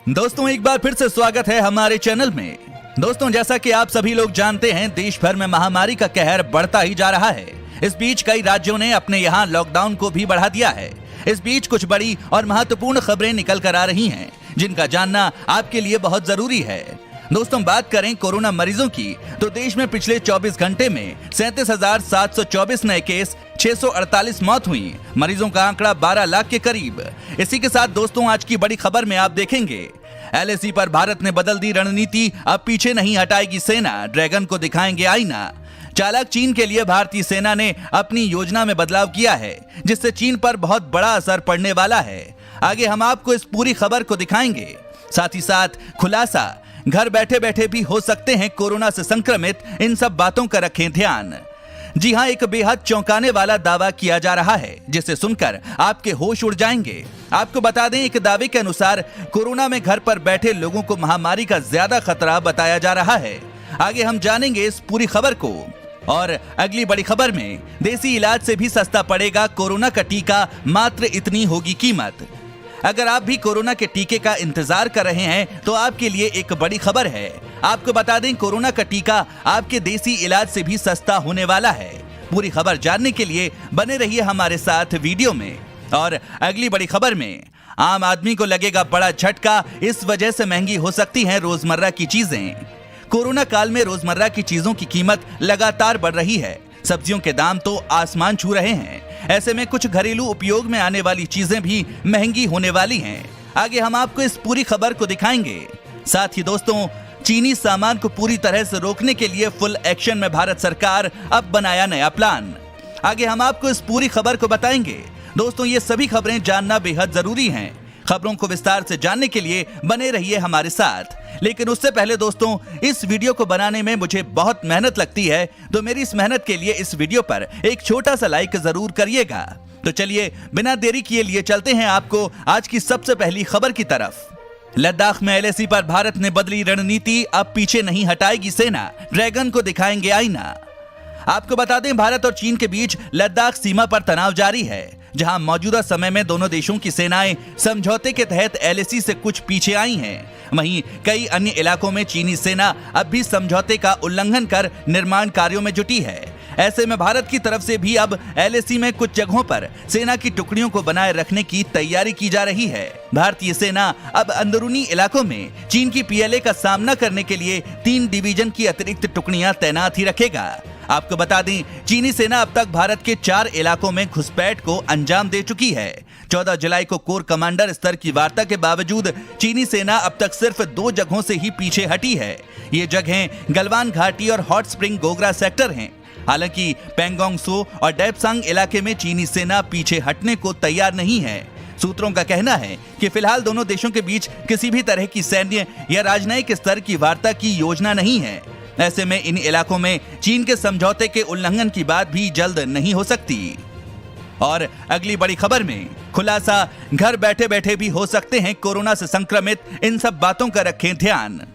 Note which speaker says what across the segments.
Speaker 1: दोस्तों एक बार फिर से स्वागत है हमारे चैनल में। दोस्तों जैसा कि आप सभी लोग जानते हैं, देश भर में महामारी का कहर बढ़ता ही जा रहा है। इस बीच कई राज्यों ने अपने यहाँ लॉकडाउन को भी बढ़ा दिया है। इस बीच कुछ बड़ी और महत्वपूर्ण खबरें निकल कर आ रही हैं, जिनका जानना आपके लिए बहुत जरूरी है। दोस्तों बात करें कोरोना मरीजों की, तो देश में पिछले 24 घंटे में 37,724 नए केस, 648 मौत हुई। मरीजों का आंकड़ा 12 लाख के करीब। इसी के साथ दोस्तों आज की बड़ी खबर में आप देखेंगे, एलएसी पर भारत ने बदल दी रणनीति, अब पीछे नहीं हटाएगी सेना, ड्रैगन को दिखाएंगे आईना। चालाक चीन के लिए भारतीय सेना ने अपनी योजना में बदलाव किया है, जिससे चीन पर बहुत बड़ा असर पड़ने वाला है। आगे हम आपको इस पूरी खबर को दिखाएंगे। साथ ही साथ खुलासा, घर बैठे बैठे भी हो सकते हैं कोरोना से संक्रमित, इन सब बातों का रखें ध्यान। जी हां, एक बेहद चौंकाने वाला दावा किया जा रहा है, जिसे सुनकर आपके होश उड़ जाएंगे। आपको बता दें, एक दावे के अनुसार कोरोना में घर पर बैठे लोगों को महामारी का ज्यादा खतरा बताया जा रहा है। आगे हम जानेंगे इस पूरी खबर को। और अगली बड़ी खबर में, देसी इलाज से भी सस्ता पड़ेगा कोरोना का टीका, मात्र इतनी होगी कीमत। अगर आप भी कोरोना के टीके का इंतजार कर रहे हैं तो आपके लिए एक बड़ी खबर है। आपको बता दें, कोरोना का टीका आपके देसी इलाज से भी सस्ता होने वाला है। पूरी खबर जानने के लिए बने रहिए हमारे साथ वीडियो में। और अगली बड़ी खबर में, आम आदमी को लगेगा बड़ा झटका, इस वजह से महंगी हो सकती हैं रोजमर्रा की चीजें। कोरोना काल में रोजमर्रा की चीजों की कीमत लगातार बढ़ रही है। सब्जियों के दाम तो आसमान छू रहे हैं। ऐसे में कुछ घरेलू उपयोग में आने वाली चीजें भी महंगी होने वाली हैं। आगे हम आपको इस पूरी खबर को दिखाएंगे। साथ ही दोस्तों, चीनी सामान को पूरी तरह से रोकने के लिए फुल एक्शन में भारत सरकार अब बनाया नया प्लान। आगे हम आपको इस पूरी खबर को बताएंगे। दोस्तों ये सभी खबरें जानना बेहद जरूरी हैं। खबरों को विस्तार से जानने के लिए बने रहिए हमारे साथ। लेकिन उससे पहले दोस्तों, इस वीडियो को बनाने में मुझे बहुत मेहनत लगती है, तो मेरी इस मेहनत के लिए इस वीडियो पर एक छोटा सा लाइक जरूर करिएगा। तो चलिए बिना देरी किए लिए चलते हैं आपको आज की सबसे पहली खबर की तरफ। लद्दाख में एलएसी पर भारत ने बदली रणनीति, अब पीछे नहीं हटाएगी सेना, ड्रैगन को दिखाएंगे आईना। आपको बता दें, भारत और चीन के बीच लद्दाख सीमा पर तनाव जारी है, जहां मौजूदा समय में दोनों देशों की सेनाएं समझौते के तहत एलएसी से कुछ पीछे आई हैं। वहीं कई अन्य इलाकों में चीनी सेना अब भी समझौते का उल्लंघन कर निर्माण कार्यों में जुटी है। ऐसे में भारत की तरफ से भी अब एलएसी में कुछ जगहों पर सेना की टुकड़ियों को बनाए रखने की तैयारी की जा रही है। भारतीय सेना अब अंदरूनी इलाकों में चीन की पीएलए का सामना करने के लिए 3 डिवीजन की अतिरिक्त टुकड़ियां तैनात ही रखेगा। आपको बता दें, चीनी सेना अब तक भारत के 4 इलाकों में घुसपैठ को अंजाम दे चुकी है। 14 जुलाई को कोर कमांडर स्तर की वार्ता के बावजूद चीनी सेना अब तक सिर्फ 2 जगहों से ही पीछे हटी है। ये जगहें गलवान घाटी और हॉट स्प्रिंग गोगरा सेक्टर हैं। हालांकि पेंगोंग सो और डेप्सांग इलाके में चीनी सेना पीछे हटने को तैयार नहीं है। सूत्रों का कहना है कि फिलहाल दोनों देशों के बीच किसी भी तरह की सैन्य या राजनयिक स्तर की वार्ता की योजना नहीं है। ऐसे में इन इलाकों में चीन के समझौते के उल्लंघन की बात भी जल्द नहीं हो सकती। और अगली बड़ी खबर में, खुलासा, घर बैठे बैठे भी हो सकते हैं कोरोना से संक्रमित, इन सब बातों का रखें ध्यान।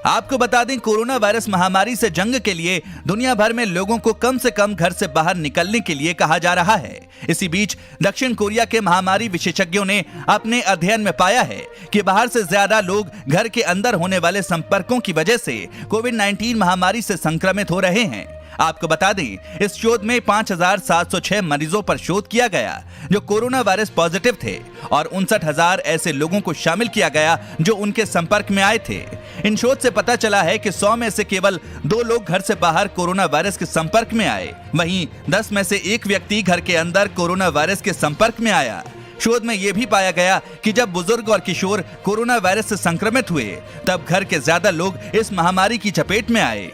Speaker 1: आपको बता दें, कोरोना वायरस महामारी से जंग के लिए दुनिया भर में लोगों को कम से कम घर से बाहर निकलने के लिए कहा जा रहा है। इसी बीच दक्षिण कोरिया के महामारी विशेषज्ञों ने अपने अध्ययन में पाया है कि बाहर से ज्यादा लोग घर के अंदर होने वाले संपर्कों की वजह से कोविड-19 महामारी से संक्रमित हो रहे हैं। आपको बता दें, इस शोध में 5,706 मरीजों पर शोध किया गया जो कोरोना वायरस पॉजिटिव थे, और 59,000 ऐसे लोगों को शामिल किया गया जो उनके संपर्क में आए थे। इन शोध से पता चला है कि 100 में से केवल 2 लोग घर से बाहर कोरोना वायरस के संपर्क में आए। वहीं 10 में से 1 व्यक्ति घर के अंदर कोरोना वायरस के संपर्क में आया। शोध में यह भी पाया गया कि जब बुजुर्ग और किशोर कोरोना वायरस से संक्रमित हुए, तब घर के ज्यादा लोग इस महामारी की चपेट में आए।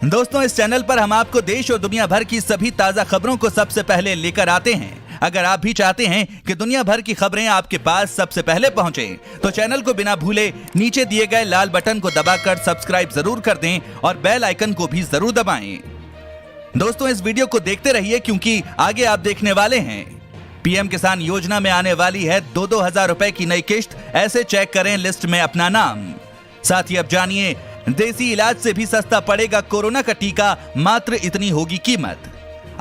Speaker 1: दोस्तों इस चैनल पर हम आपको देश और दुनिया भर की सभी ताजा खबरों को सबसे पहले लेकर आते हैं। अगर आप भी चाहते हैं कि दुनिया भर की खबरें आपके पास सबसे पहले पहुंचें, तो चैनल को बिना भूले नीचे दिए गए लाल बटन को दबाकर सब्सक्राइब जरूर कर दें और बेल आइकन को भी जरूर दबाएं। दोस्तों इस वीडियो को देखते रहिए, क्योंकि आगे आप देखने वाले हैं, पीएम किसान योजना में आने वाली है 2-2 हजार रुपए की नई किश्त, ऐसे चेक करें लिस्ट में अपना नाम। साथ ही अब जानिए, देसी इलाज से भी सस्ता पड़ेगा कोरोना का टीका, मात्र इतनी होगी कीमत।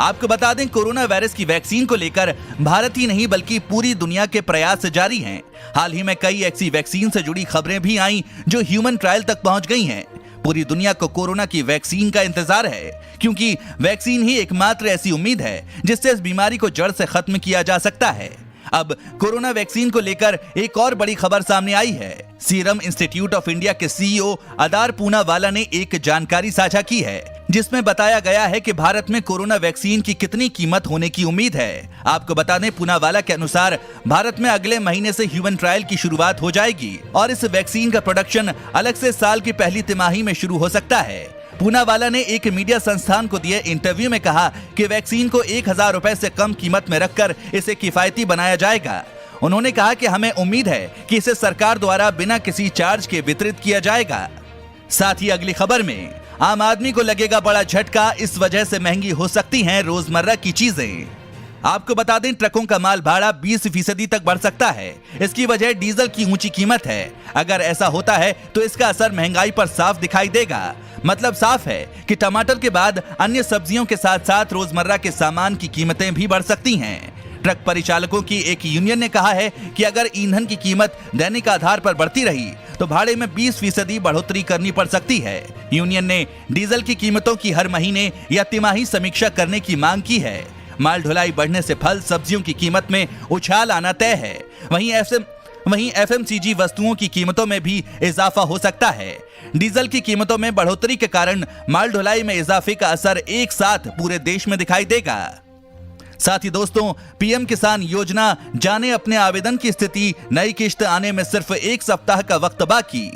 Speaker 1: आपको बता दें, कोरोना वायरस की वैक्सीन को लेकर भारत ही नहीं बल्कि पूरी दुनिया के प्रयास जारी हैं। हाल ही में कई ऐसी वैक्सीन से जुड़ी खबरें भी आईं जो ह्यूमन ट्रायल तक पहुंच गई हैं। पूरी दुनिया को कोरोना की वैक्सीन का इंतजार है, क्योंकि वैक्सीन ही एकमात्र ऐसी उम्मीद है जिससे इस बीमारी को जड़ से खत्म किया जा सकता है। अब कोरोना वैक्सीन को लेकर एक और बड़ी खबर सामने आई है। सीरम इंस्टीट्यूट ऑफ इंडिया के सीईओ अदार पूनावाला ने एक जानकारी साझा की है, जिसमें बताया गया है कि भारत में कोरोना वैक्सीन की कितनी कीमत होने की उम्मीद है। आपको बता दें, पूनावाला के अनुसार भारत में अगले महीने से ह्यूमन ट्रायल की शुरुआत हो जाएगी और इस वैक्सीन का प्रोडक्शन अलग से साल की पहली तिमाही में शुरू हो सकता है। पूनावाला ने एक मीडिया संस्थान को दिए इंटरव्यू में कहा कि वैक्सीन को 1000 रुपए से कम कीमत में रखकर इसे किफायती बनाया जाएगा। उन्होंने कहा कि हमें उम्मीद है कि इसे सरकार द्वारा बिना किसी चार्ज के वितरित किया जाएगा। साथ ही अगली खबर में, आम आदमी को लगेगा बड़ा झटका, इस वजह से महंगी हो सकती हैं रोजमर्रा की चीजें। आपको बता दें, ट्रकों का माल भाड़ा 20% तक बढ़ सकता है। इसकी वजह डीजल की ऊंची कीमत है। अगर ऐसा होता है तो इसका असर महंगाई पर साफ दिखाई देगा। मतलब साफ है कि टमाटर के बाद अन्य सब्जियों के साथ साथ रोजमर्रा के सामान की कीमतें भी बढ़ सकती हैं। ट्रक परिचालकों की एक यूनियन ने कहा है कि अगर ईंधन की कीमत दैनिक आधार पर बढ़ती रही तो भाड़े में 20% बढ़ोतरी करनी पड़ सकती है। यूनियन ने डीजल की कीमतों की हर महीने या तिमाही समीक्षा करने की मांग की है। माल ढुलाई बढ़ने से फल सब्जियों की कीमत में उछाल आना तय है। वहीं एफएमसीजी वस्तुओं की कीमतों में भी इजाफा हो सकता है। डीजल की कीमतों में बढ़ोतरी के कारण माल ढुलाई में इजाफे का असर एक साथ पूरे देश में दिखाई देगा। साथ ही दोस्तों, पीएम किसान योजना जाने अपने आवेदन की स्थिति, नई किश्त आने में सिर्फ 1 सप्ताह का वक्त बाकी।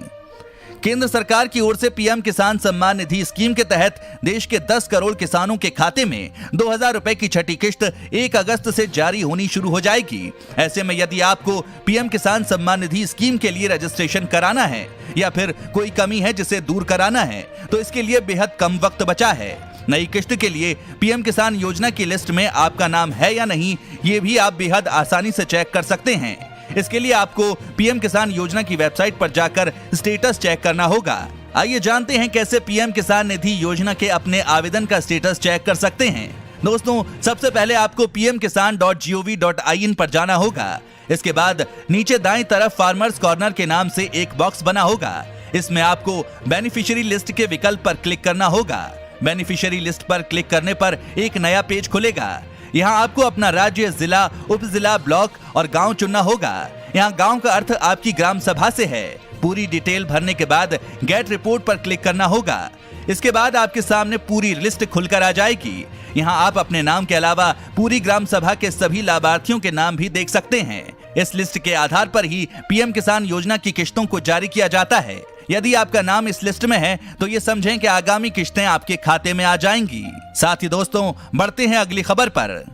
Speaker 1: केंद्र सरकार की ओर से पीएम किसान सम्मान निधि स्कीम के तहत देश के 10 करोड़ किसानों के खाते में 2000 रुपए की छठी किश्त 1 अगस्त से जारी होनी शुरू हो जाएगी। ऐसे में यदि आपको पीएम किसान सम्मान निधि स्कीम के लिए रजिस्ट्रेशन कराना है या फिर कोई कमी है जिसे दूर कराना है, तो इसके लिए बेहद कम वक्त बचा है। नई किश्त के लिए पीएम किसान योजना की लिस्ट में आपका नाम है या नहीं, ये भी आप बेहद आसानी से चेक कर सकते हैं। इसके लिए आपको पीएम किसान योजना की वेबसाइट पर जाकर स्टेटस चेक करना होगा। आइए जानते हैं कैसे पीएम किसान निधि योजना के अपने आवेदन का स्टेटस चेक कर सकते हैं। दोस्तों, सबसे पहले आपको pmkisan.gov.in पर जाना होगा। इसके बाद नीचे दाईं तरफ फार्मर्स कॉर्नर के नाम से एक बॉक्स बना होगा। इसमें आपको बेनिफिशियरी लिस्ट के विकल्प पर क्लिक करना होगा। बेनिफिशियरी लिस्ट पर क्लिक करने पर एक नया पेज खुलेगा। यहाँ आपको अपना राज्य, जिला, उप जिला, ब्लॉक और गांव चुनना होगा। यहाँ गांव का अर्थ आपकी ग्राम सभा से है। पूरी डिटेल भरने के बाद गेट रिपोर्ट पर क्लिक करना होगा। इसके बाद आपके सामने पूरी लिस्ट खुलकर आ जाएगी। यहाँ आप अपने नाम के अलावा पूरी ग्राम सभा के सभी लाभार्थियों के नाम भी देख सकते हैं। इस लिस्ट के आधार पर ही पीएम किसान योजना की किश्तों को जारी किया जाता है। यदि आपका नाम इस लिस्ट में है तो ये समझें कि आगामी किश्तें आपके खाते में आ जाएंगी। साथ ही दोस्तों, बढ़ते हैं अगली खबर पर।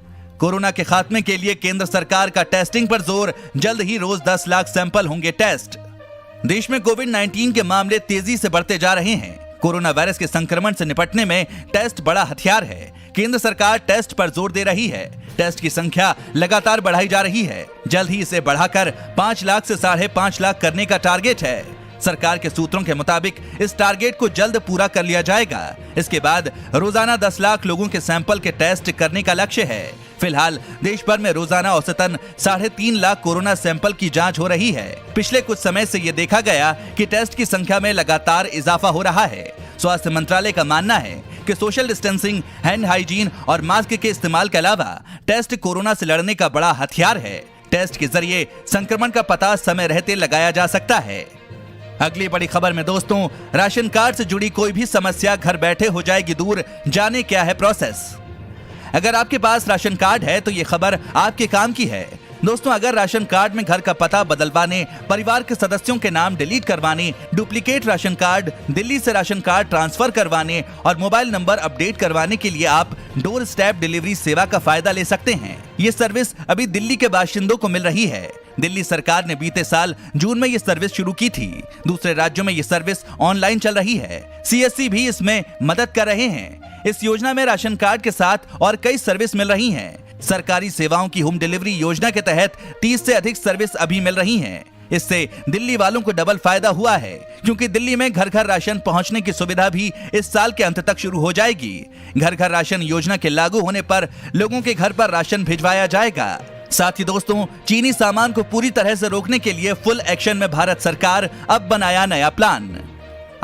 Speaker 1: कोरोना के खात्मे के लिए केंद्र सरकार का टेस्टिंग पर जोर, जल्द ही रोज 10 लाख सैंपल होंगे टेस्ट। देश में कोविड-19 के मामले तेजी से बढ़ते जा रहे हैं। कोरोना वायरस के संक्रमण से निपटने में टेस्ट बड़ा हथियार है। केंद्र सरकार टेस्ट पर जोर दे रही है। टेस्ट की संख्या लगातार बढ़ाई जा रही है। जल्द ही इसे बढ़ाकर 5 लाख से 5.5 लाख करने का टारगेट है। सरकार के सूत्रों के मुताबिक इस टारगेट को जल्द पूरा कर लिया जाएगा। इसके बाद रोजाना 10 लाख लोगों के सैंपल के टेस्ट करने का लक्ष्य है। फिलहाल देश भर में रोजाना औसतन 3.5 लाख कोरोना सैंपल की जांच हो रही है। पिछले कुछ समय से ये देखा गया कि टेस्ट की संख्या में लगातार इजाफा हो रहा है। स्वास्थ्य मंत्रालय का मानना है कि सोशल डिस्टेंसिंग, हैंड हाइजीन और मास्क के इस्तेमाल के अलावा टेस्ट कोरोना से लड़ने का बड़ा हथियार है। टेस्ट के जरिए संक्रमण का पता समय रहते लगाया जा सकता है। अगली बड़ी खबर में दोस्तों, राशन कार्ड से जुड़ी कोई भी समस्या घर बैठे हो जाएगी दूर। जाने क्या है प्रोसेस। अगर आपके पास राशन कार्ड है तो ये खबर आपके काम की है। दोस्तों, अगर राशन कार्ड में घर का पता बदलवाने, परिवार के सदस्यों के नाम डिलीट करवाने, डुप्लीकेट राशन कार्ड, दिल्ली से राशन कार्ड ट्रांसफर करवाने और मोबाइल नंबर अपडेट करवाने के लिए आप डोर स्टेप डिलीवरी सेवा का फायदा ले सकते हैं। ये सर्विस अभी दिल्ली के बाशिंदों को मिल रही है। दिल्ली सरकार ने बीते साल जून में ये सर्विस शुरू की थी। दूसरे राज्यों में ये सर्विस ऑनलाइन चल रही है। सीएससी भी इसमें मदद कर रहे हैं। इस योजना में राशन कार्ड के साथ और कई सर्विस मिल रही हैं। सरकारी सेवाओं की होम डिलीवरी योजना के तहत 30 से अधिक सर्विस अभी मिल रही हैं। इससे दिल्ली वालों को डबल फायदा हुआ है, क्योंकि दिल्ली में घर घर राशन पहुंचने की सुविधा भी इस साल के अंत तक शुरू हो जाएगी। घर घर राशन योजना के लागू होने पर लोगों के घर पर राशन भिजवाया जाएगा। साथ ही दोस्तों, चीनी सामान को पूरी तरह से रोकने के लिए फुल एक्शन में भारत सरकार अब बनाया नया प्लान।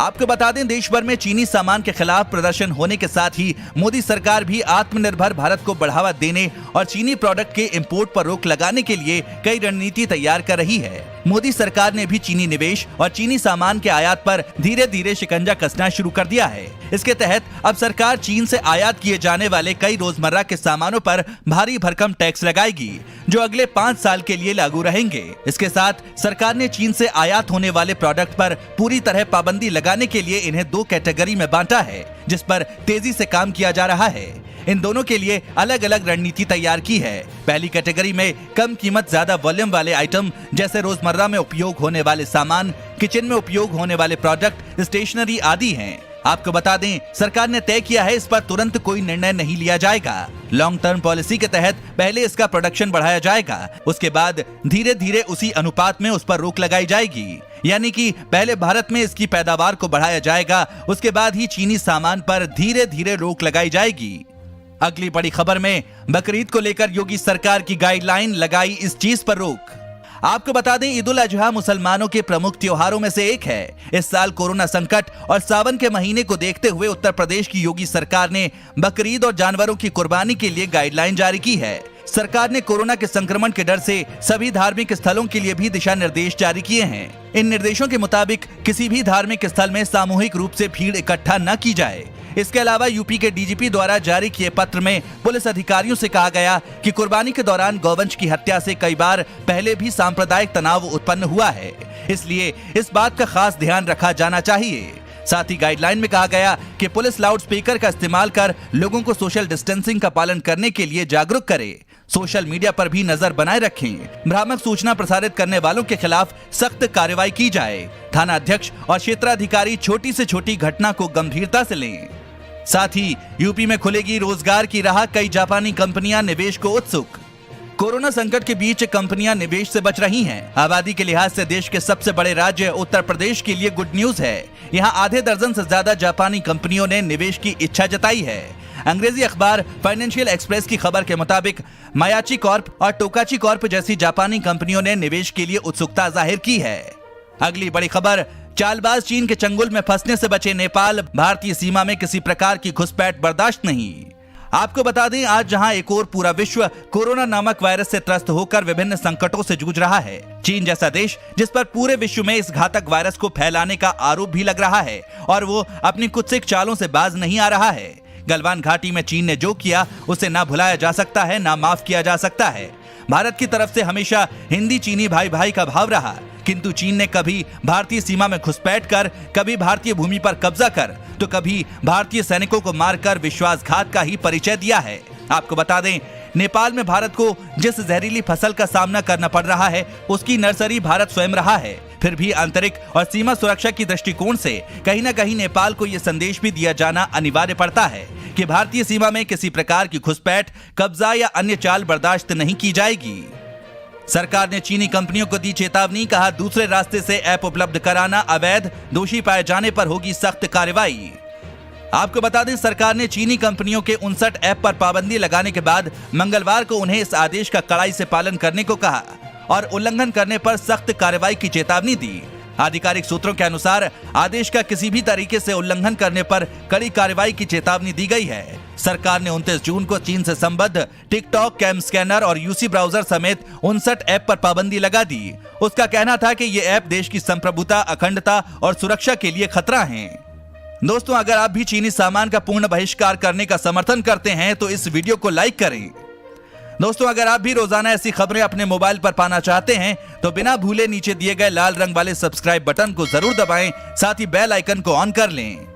Speaker 1: आपको बता दें, देश भर में चीनी सामान के खिलाफ प्रदर्शन होने के साथ ही मोदी सरकार भी आत्मनिर्भर भारत को बढ़ावा देने और चीनी प्रोडक्ट के इंपोर्ट पर रोक लगाने के लिए कई रणनीति तैयार कर रही है। मोदी सरकार ने भी चीनी निवेश और चीनी सामान के आयात पर धीरे धीरे शिकंजा कसना शुरू कर दिया है। इसके तहत अब सरकार चीन से आयात किए जाने वाले कई रोजमर्रा के सामानों पर भारी भरकम टैक्स लगाएगी, जो अगले 5 साल के लिए लागू रहेंगे। इसके साथ सरकार ने चीन से आयात होने वाले प्रोडक्ट पर पूरी तरह पाबंदी लगाने के लिए इन्हें 2 कैटेगरी में बांटा है, जिस पर तेजी से काम किया जा रहा है। इन दोनों के लिए अलग अलग रणनीति तैयार की है। पहली कैटेगरी में कम कीमत ज्यादा वॉल्यूम वाले आइटम जैसे रोजमर्रा में उपयोग होने वाले सामान, किचन में उपयोग होने वाले प्रोडक्ट, स्टेशनरी आदि हैं। आपको बता दें, सरकार ने तय किया है इस पर तुरंत कोई निर्णय नहीं लिया जाएगा। लॉन्ग टर्म पॉलिसी के तहत पहले इसका प्रोडक्शन बढ़ाया जाएगा, उसके बाद धीरे धीरे उसी अनुपात में उस पर रोक लगाई जाएगी। यानी कि पहले भारत में इसकी पैदावार को बढ़ाया जाएगा, उसके बाद ही चीनी सामान पर धीरे धीरे रोक लगाई जाएगी। अगली बड़ी खबर में बकरीद को लेकर योगी सरकार की गाइडलाइन, लगाई इस चीज पर रोक। आपको बता दें, ईद उल अजहा मुसलमानों के प्रमुख त्योहारों में से एक है। इस साल कोरोना संकट और सावन के महीने को देखते हुए उत्तर प्रदेश की योगी सरकार ने बकरीद और जानवरों की कुर्बानी के लिए गाइडलाइन जारी की है। सरकार ने कोरोना के संक्रमण के डर से सभी धार्मिक स्थलों के लिए भी दिशा निर्देश जारी किए हैं। इन निर्देशों के मुताबिक किसी भी धार्मिक स्थल में सामूहिक रूप से भीड़ इकट्ठा न की जाए। इसके अलावा यूपी के डीजीपी द्वारा जारी किए पत्र में पुलिस अधिकारियों से कहा गया कि कुर्बानी के दौरान गौवंश की हत्या से कई बार पहले भी सांप्रदायिक तनाव उत्पन्न हुआ है, इसलिए इस बात का खास ध्यान रखा जाना चाहिए। साथ ही गाइडलाइन में कहा गया कि पुलिस लाउड स्पीकर का इस्तेमाल कर लोगों को सोशल डिस्टेंसिंग का पालन करने के लिए जागरूक करे। सोशल मीडिया पर भी नजर बनाए रखें। भ्रामक सूचना प्रसारित करने वालों के खिलाफ सख्त कार्रवाई की जाए। थाना अध्यक्ष और क्षेत्राधिकारी छोटी से छोटी घटना को गंभीरता से लें। साथ ही यूपी में खुलेगी रोजगार की राह, कई जापानी कंपनियां निवेश को उत्सुक। कोरोना संकट के बीच कंपनियां निवेश से बच रही हैं। आबादी के लिहाज से देश के सबसे बड़े राज्य उत्तर प्रदेश के लिए गुड न्यूज है। यहां आधे दर्जन से ज्यादा जापानी कंपनियों ने निवेश की इच्छा जताई है। अंग्रेजी अखबार फाइनेंशियल एक्सप्रेस की खबर के मुताबिक मायाची कॉर्प और टोकाची कॉर्प जैसी जापानी कंपनियों ने निवेश के लिए उत्सुकता जाहिर की है। अगली बड़ी खबर, चालबाज चीन के चंगुल में फंसने से बचे नेपाल, भारतीय सीमा में किसी प्रकार की घुसपैठ बर्दाश्त नहीं। आपको बता दें, आज जहां एक और पूरा विश्व कोरोना नामक वायरस से त्रस्त होकर विभिन्न संकटों से जूझ रहा है, चीन जैसा देश जिस पर पूरे विश्व में इस घातक वायरस को फैलाने का आरोप भी लग रहा है और वो अपनी कुत्सित चालों से बाज नहीं आ रहा है। गलवान घाटी में चीन ने जो किया उसे ना भुलाया जा सकता है, ना माफ किया जा सकता है। भारत की तरफ से हमेशा हिंदी चीनी भाई भाई का भाव रहा, किंतु चीन ने कभी भारतीय सीमा में घुसपैठ कर, कभी भारतीय भूमि पर कब्जा कर, तो कभी भारतीय सैनिकों को मारकर विश्वासघात का ही परिचय दिया है। आपको बता दें, नेपाल में भारत को जिस जहरीली फसल का सामना करना पड़ रहा है, उसकी नर्सरी भारत स्वयं रहा है। फिर भी आंतरिक और सीमा सुरक्षा की दृष्टिकोण से कहीं न कहीं नेपाल को यह संदेश भी दिया जाना अनिवार्य पड़ता है कि भारतीय सीमा में किसी प्रकार की घुसपैठ, कब्जा या अन्य चाल बर्दाश्त नहीं की जाएगी। सरकार ने चीनी कंपनियों को दी चेतावनी, कहा दूसरे रास्ते से ऐप उपलब्ध कराना अवैध, दोषी पाए जाने पर होगी सख्त कार्रवाई। आपको बता दें, सरकार ने चीनी कंपनियों के 59 ऐप पर पाबंदी लगाने के बाद मंगलवार को उन्हें इस आदेश का कड़ाई से पालन करने को कहा और उल्लंघन करने पर सख्त कार्रवाई की चेतावनी दी। आधिकारिक सूत्रों के अनुसार आदेश का किसी भी तरीके से उल्लंघन करने पर कड़ी कार्रवाई की चेतावनी दी गई है। सरकार ने 29 जून को चीन से संबद्ध टिकटॉक, कैम स्कैनर और यूसी ब्राउजर समेत 59 ऐप पर पाबंदी लगा दी। उसका कहना था कि ये ऐप देश की संप्रभुता, अखंडता और सुरक्षा के लिए खतरा हैं। दोस्तों, अगर आप भी चीनी सामान का पूर्ण बहिष्कार करने का समर्थन करते हैं तो इस वीडियो को लाइक करें। दोस्तों, अगर आप भी रोजाना ऐसी खबरें अपने मोबाइल पर पाना चाहते हैं तो बिना भूले नीचे दिए गए लाल रंग वाले सब्सक्राइब बटन को जरूर दबाएं, साथ ही बेल आइकन को ऑन कर लें।